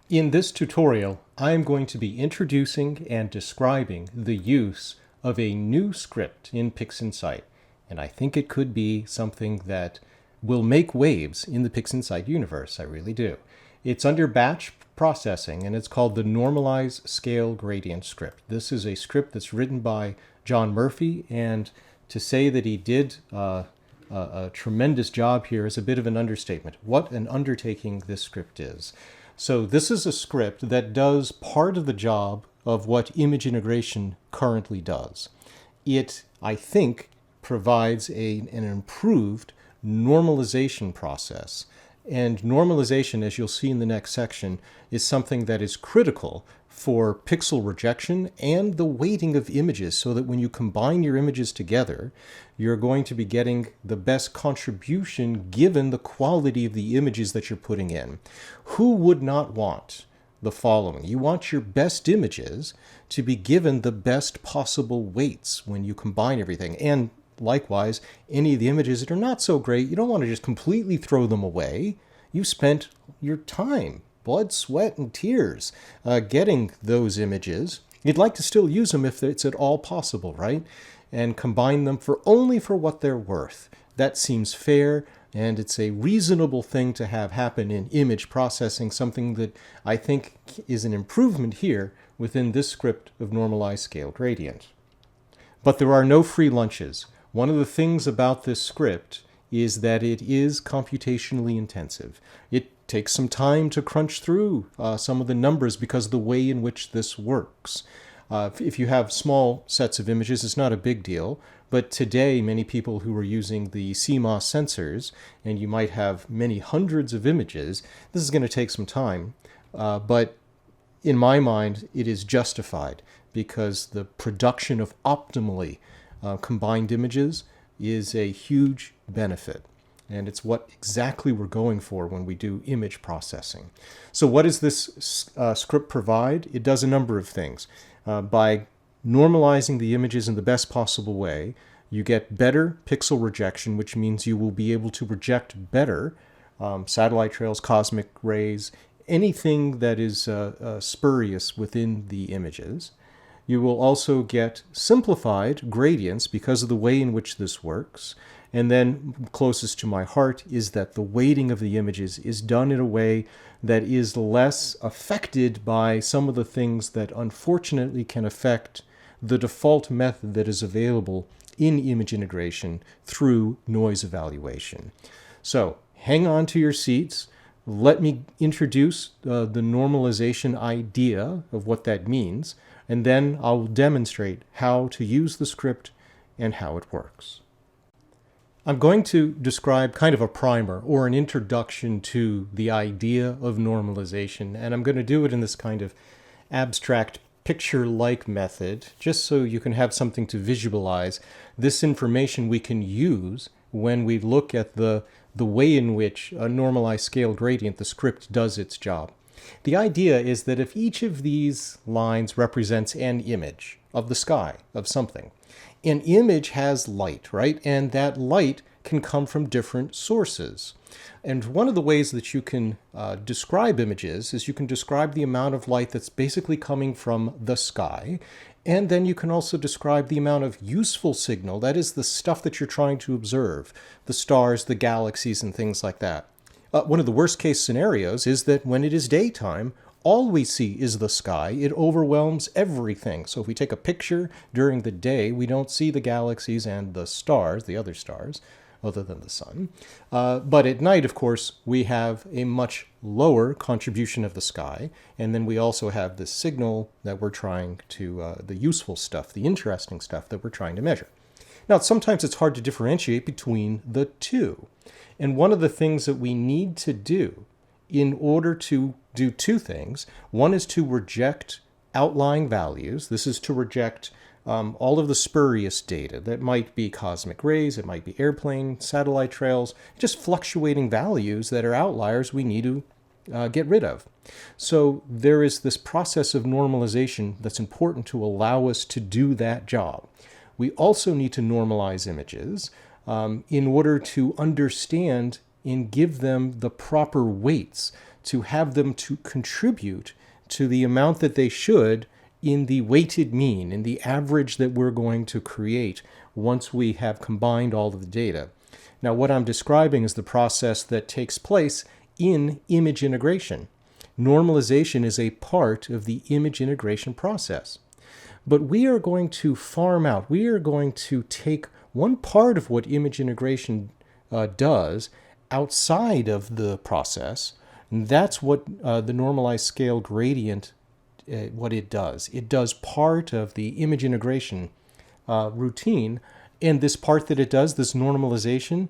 In this tutorial, I am going to be introducing and describing the use of a new script in PixInsight, and I think it could be something that will make waves in the PixInsight universe. I really do. It's under batch processing, and it's called the NormalizeScaleGradient Script. This is a script that's written by John Murphy, and to say that he did a tremendous job here is a bit of an understatement. What an undertaking this script is. So this is a script that does part of the job of what ImageIntegration currently does. It, I think, provides an improved normalization process. And normalization, as you'll see in the next section, is something that is critical for pixel rejection and the weighting of images, so that when you combine your images together, you're going to be getting the best contribution given the quality of the images that you're putting in. Who would not want the following? You want your best images to be given the best possible weights when you combine everything. And likewise, any of the images that are not so great, you don't want to just completely throw them away. You spent your time, blood, sweat, and tears getting those images. You'd like to still use them if it's at all possible, right? And combine them only for what they're worth. That seems fair, and it's a reasonable thing to have happen in image processing, something that I think is an improvement here within this script of NormalizeScaleGradient. But there are no free lunches. One of the things about this script is that it is computationally intensive. It takes some time to crunch through some of the numbers because of the way in which this works. If you have small sets of images, it's not a big deal. But today, many people who are using the CMOS sensors, and you might have many hundreds of images, this is going to take some time. But in my mind, it is justified because the production of optimally combined images is a huge benefit. And it's what exactly we're going for when we do image processing. So what does this script provide? It does a number of things. By normalizing the images in the best possible way, you get better pixel rejection, which means you will be able to reject better satellite trails, cosmic rays, anything that is spurious within the images. You will also get simplified gradients because of the way in which this works. And then closest to my heart is that the weighting of the images is done in a way that is less affected by some of the things that unfortunately can affect the default method that is available in image integration through noise evaluation. So hang on to your seats. Let me introduce the normalization idea of what that means, and then I'll demonstrate how to use the script and how it works. I'm going to describe kind of a primer or an introduction to the idea of normalization, and I'm going to do it in this kind of abstract picture-like method, just so you can have something to visualize this information we can use when we look at the way in which a normalized scale gradient, the script, does its job. The idea is that if each of these lines represents an image of the sky, of something, an image has light, right? And that light can come from different sources. And one of the ways that you can describe images is you can describe the amount of light that's basically coming from the sky. And then you can also describe the amount of useful signal, that is the stuff that you're trying to observe, the stars, the galaxies, and things like that. One of the worst case scenarios is that when it is daytime, all we see is the sky. It overwhelms everything. So if we take a picture during the day, we don't see the galaxies and the stars, the other stars, other than the sun. But at night, of course, we have a much lower contribution of the sky. And then we also have the signal that we're trying to, the useful stuff, the interesting stuff that we're trying to measure. Now, sometimes it's hard to differentiate between the two. And one of the things that we need to do in order to do two things, one is to reject outlying values. This is to reject all of the spurious data. That might be cosmic rays, it might be airplane, satellite trails, just fluctuating values that are outliers we need to get rid of. So there is this process of normalization that's important to allow us to do that job. We also need to normalize images in order to understand and give them the proper weights to have them to contribute to the amount that they should in the weighted mean, in the average that we're going to create once we have combined all of the data. Now, what I'm describing is the process that takes place in image integration. Normalization is a part of the image integration process. But we are going to farm out, we are going to take one part of what image integration does outside of the process, and that's what the normalized scale gradient, what it does. It does part of the image integration routine, and this part that it does, this normalization,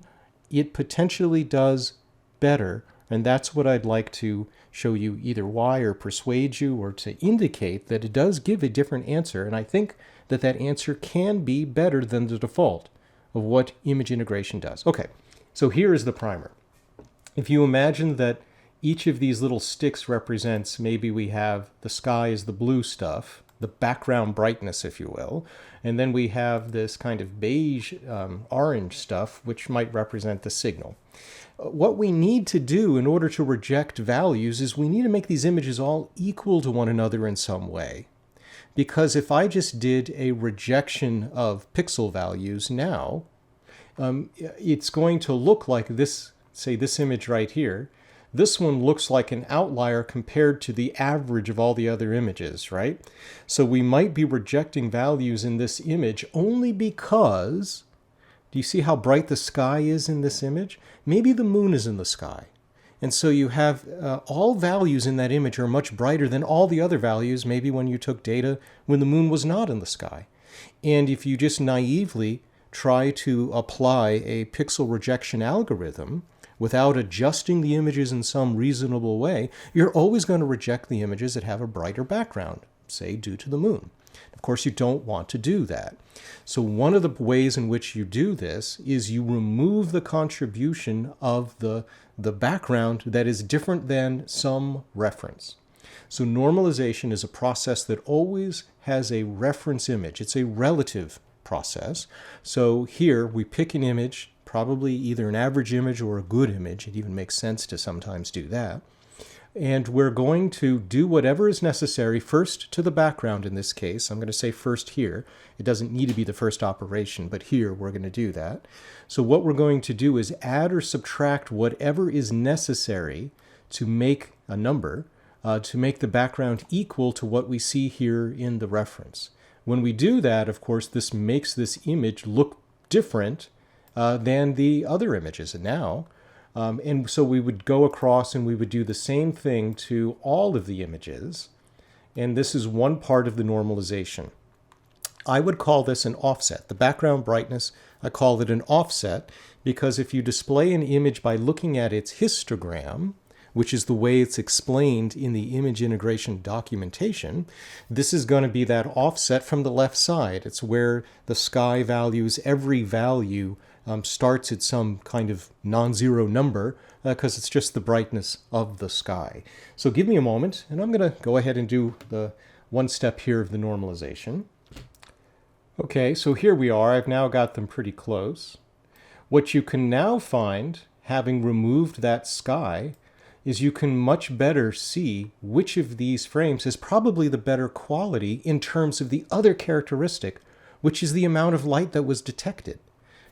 it potentially does better, and that's what I'd like to show you, either why or persuade you or to indicate that it does give a different answer, and I think that that answer can be better than the default of what image integration does. Okay, so here is the primer. If you imagine that each of these little sticks represents, maybe we have the sky is the blue stuff, the background brightness, if you will, and then we have this kind of beige orange stuff, which might represent the signal. What we need to do in order to reject values is we need to make these images all equal to one another in some way. Because if I just did a rejection of pixel values now, it's going to look like this, say this image right here. This one looks like an outlier compared to the average of all the other images, right? So we might be rejecting values in this image only because, do you see how bright the sky is in this image? Maybe the moon is in the sky. And so you have all values in that image are much brighter than all the other values, maybe when you took data when the moon was not in the sky. And if you just naively try to apply a pixel rejection algorithm without adjusting the images in some reasonable way, you're always going to reject the images that have a brighter background, say due to the moon. Of course, you don't want to do that. So one of the ways in which you do this is you remove the contribution of the background that is different than some reference. So normalization is a process that always has a reference image. It's a relative process. So here we pick an image, probably either an average image or a good image. It even makes sense to sometimes do that. And we're going to do whatever is necessary first to the background in this case. I'm going to say first here. It doesn't need to be the first operation, but here we're going to do that. So what we're going to do is add or subtract whatever is necessary to make a number, to make the background equal to what we see here in the reference. When we do that, of course, this makes this image look different than the other images. And so we would go across and we would do the same thing to all of the images. And this is one part of the normalization. I would call this an offset. The background brightness, I call it an offset because if you display an image by looking at its histogram, which is the way it's explained in the image integration documentation, this is going to be that offset from the left side. It's where the sky values, every value starts at some kind of non-zero number because it's just the brightness of the sky. So give me a moment, and I'm going to go ahead and do the one step here of the normalization. Okay, so here we are. I've now got them pretty close. What you can now find, having removed that sky, is you can much better see which of these frames is probably the better quality in terms of the other characteristic, which is the amount of light that was detected.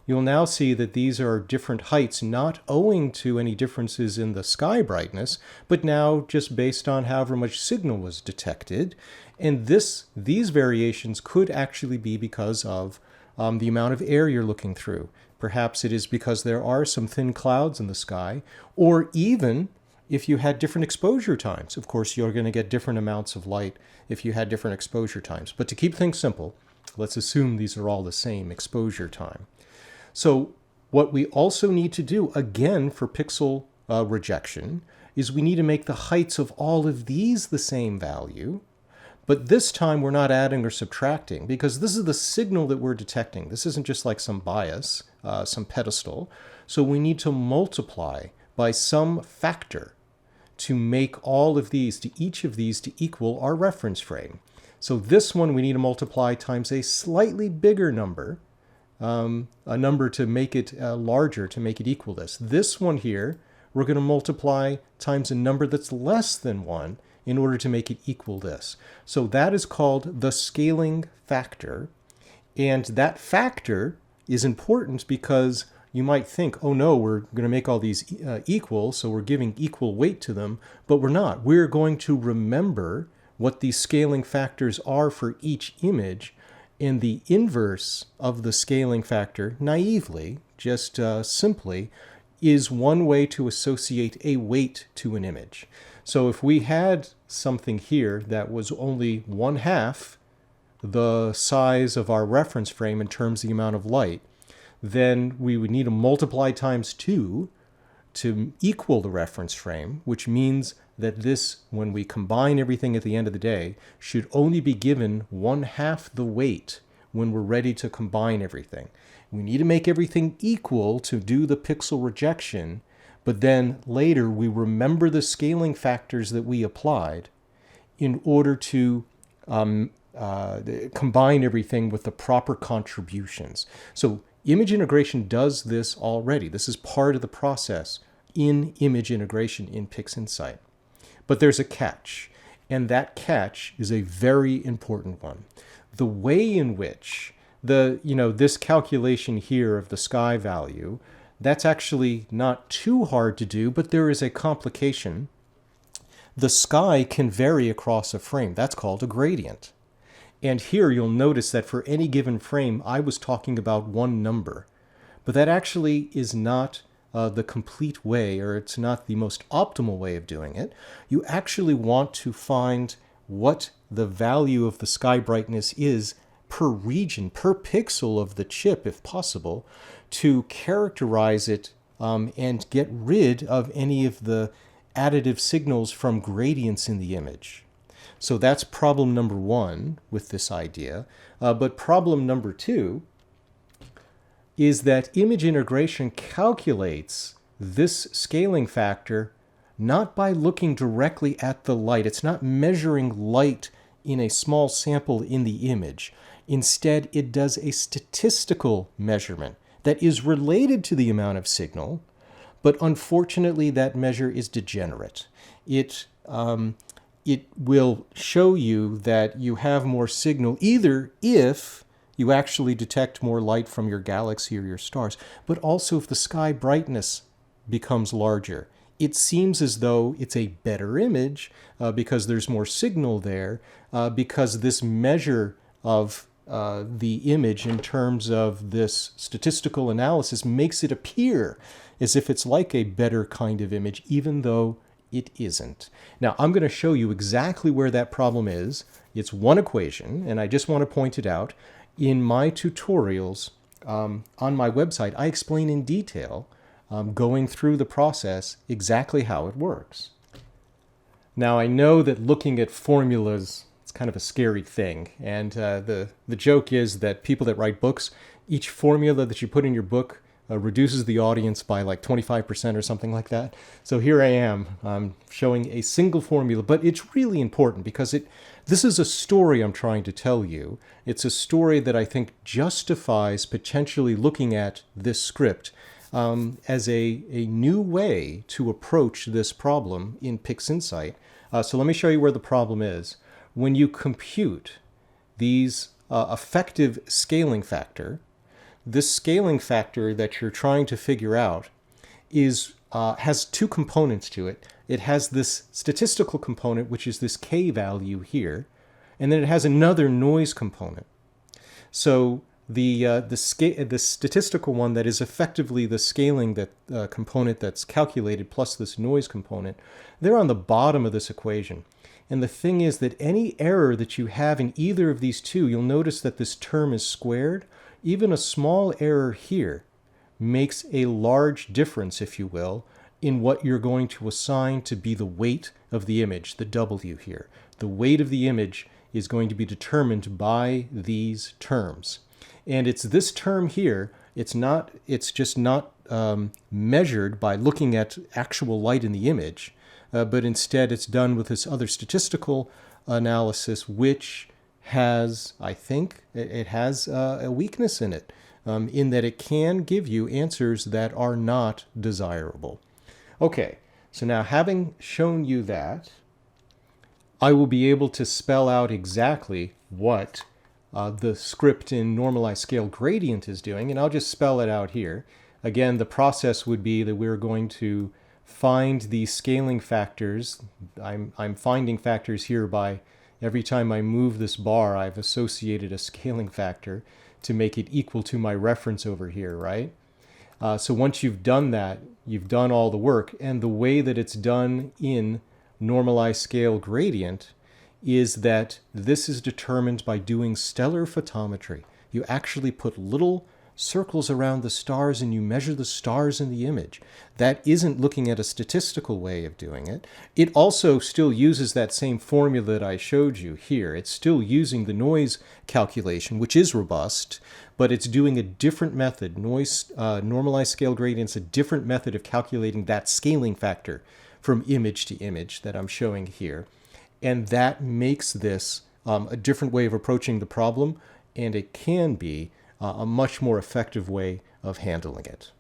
You'll now see that these are different heights, not owing to any differences in the sky brightness, but now just based on however much signal was detected. And these variations could actually be because of the amount of air you're looking through. Perhaps it is because there are some thin clouds in the sky, or even if you had different exposure times. Of course, you're going to get different amounts of light if you had different exposure times. But to keep things simple, let's assume these are all the same exposure time. So what we also need to do, again, for pixel rejection, is we need to make the heights of all of these the same value. But this time we're not adding or subtracting because this is the signal that we're detecting. This isn't just like some bias, some pedestal. So we need to multiply by some factor to make all of these, to each of these, to equal our reference frame. So this one we need to multiply times a slightly bigger number, a number to make it larger, to make it equal this. This one here we're going to multiply times a number that's less than 1 in order to make it equal this. So that is called the scaling factor. And that factor is important because you might think, oh no, we're going to make all these equal, so we're giving equal weight to them, but we're not. We're going to remember what these scaling factors are for each image, and the inverse of the scaling factor, naively, just simply, is one way to associate a weight to an image. So if we had something here that was only 1/2 the size of our reference frame in terms of the amount of light, then we would need to multiply times 2 to equal the reference frame, which means that this, when we combine everything at the end of the day, should only be given 1/2 the weight when we're ready to combine everything. We need to make everything equal to do the pixel rejection, but then later we remember the scaling factors that we applied in order to combine everything with the proper contributions. So image integration does this already. This is part of the process in image integration in PixInsight. But there's a catch, and that catch is a very important one. The way in which this calculation here of the sky value, that's actually not too hard to do, but there is a complication. The sky can vary across a frame. That's called a gradient. And here you'll notice that for any given frame, I was talking about one number. But that actually is not the complete way, or it's not the most optimal way of doing it. You actually want to find what the value of the sky brightness is per region, per pixel of the chip, if possible, to characterize it and get rid of any of the additive signals from gradients in the image. So that's problem number 1 with this idea. But problem number 2 is that image integration calculates this scaling factor not by looking directly at the light. It's not measuring light in a small sample in the image. Instead, it does a statistical measurement that is related to the amount of signal, but unfortunately that measure is degenerate. It will show you that you have more signal either if you actually detect more light from your galaxy or your stars, but also if the sky brightness becomes larger. It seems as though it's a better image because there's more signal there, because this measure of the image in terms of this statistical analysis makes it appear as if it's like a better kind of image, even though it isn't. Now, I'm going to show you exactly where that problem is. It's one equation, and I just want to point it out. In my tutorials on my website, I explain in detail, going through the process, exactly how it works. Now, I know that looking at formulas, it's kind of a scary thing. And the joke is that people that write books, each formula that you put in your book reduces the audience by like 25% or something like that. So here I am showing a single formula, but it's really important because this is a story I'm trying to tell you. It's a story that I think justifies potentially looking at this script as a new way to approach this problem in PixInsight. So let me show you where the problem is. When you compute these effective scaling factor, this scaling factor that you're trying to figure out has two components to it. It has this statistical component, which is this k value here, and then it has another noise component. So the statistical one that is effectively the scaling component that's calculated plus this noise component, they're on the bottom of this equation. And the thing is that any error that you have in either of these two, you'll notice that this term is squared. Even a small error here makes a large difference, if you will, in what you're going to assign to be the weight of the image, the W here. The weight of the image is going to be determined by these terms. And it's this term here, it's just not measured by looking at actual light in the image, but instead it's done with this other statistical analysis, which has, I think, it has a weakness in it, in that it can give you answers that are not desirable. Okay, so now having shown you that, I will be able to spell out exactly what the script in NormalizeScaleGradient is doing, and I'll just spell it out here. Again, the process would be that we're going to find the scaling factors. I'm finding factors here by every time I move this bar, I've associated a scaling factor to make it equal to my reference over here, right? So once you've done that, you've done all the work, and the way that it's done in NormalizeScaleGradient is that this is determined by doing stellar photometry. You actually put little circles around the stars and you measure the stars in the image. That isn't looking at a statistical way of doing it. It also still uses that same formula that I showed you here. It's still using the noise calculation, which is robust, but it's doing a different method. NormalizeScaleGradient is a different method of calculating that scaling factor from image to image that I'm showing here. And that makes this a different way of approaching the problem, and it can be a much more effective way of handling it.